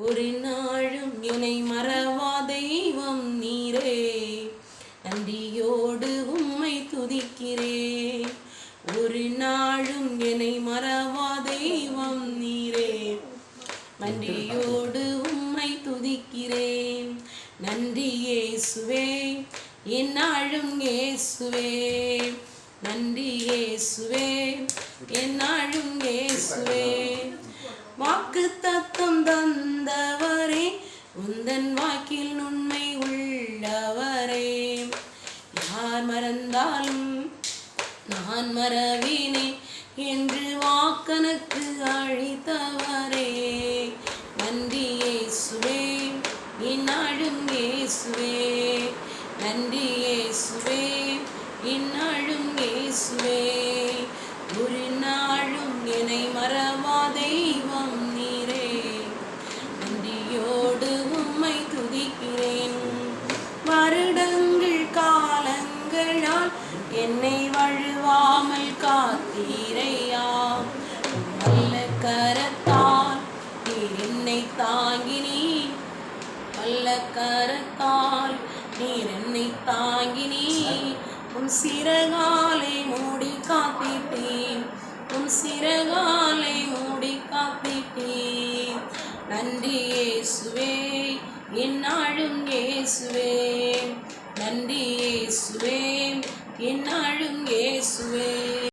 ஒரு நாளும் என்னை மறவா தெய்வம் நீரே, நன்றியோடு உம்மை துதிக்கிறேன். ஒரு நாளும் என்னை மறவா தெய்வம் நீரே, நன்றியோடு உம்மை துதிக்கிறேன். நன்றி இயேசுவே, என்னாலும் இயேசுவே, நன்றி இயேசுவே, என்னாலும் இயேசுவே. வாக்கு தத்தம் தந்தவரே, உந்தன் வாக்கில் உண்மை உள்ளவரே. யார் மறந்தாலும் நான் மறவேனே என்று வாக்கனுக்கு அழித்தவரே. நன்றி இயேசுவே, என்னாலும் இயேசுவே, நன்றி இயேசுவே, என்னாலும் இயேசுவே. ஒரு நாளும் என்னை மறவா தெய்வம் நீரே, நன்றியோடு உம்மை துதிக்கிறேன். வருடங்கள் காலங்களால் என்னை வழுவாமல் காத்தீரையா, நல்ல கரத்தால் நீர் என்னை தாங்கினீர், நல்ல கரத்தால் நீர் என்னை தாங்கினீர். உம் சிறகாலை மூடி காத்திட்டீர், உம் சிறகாலை மூடி காத்திட்டீர். நன்றி இயேசுவே, என்னாலும் இயேசுவே, நன்றி இயேசுவே, என்னாலும் இயேசுவே.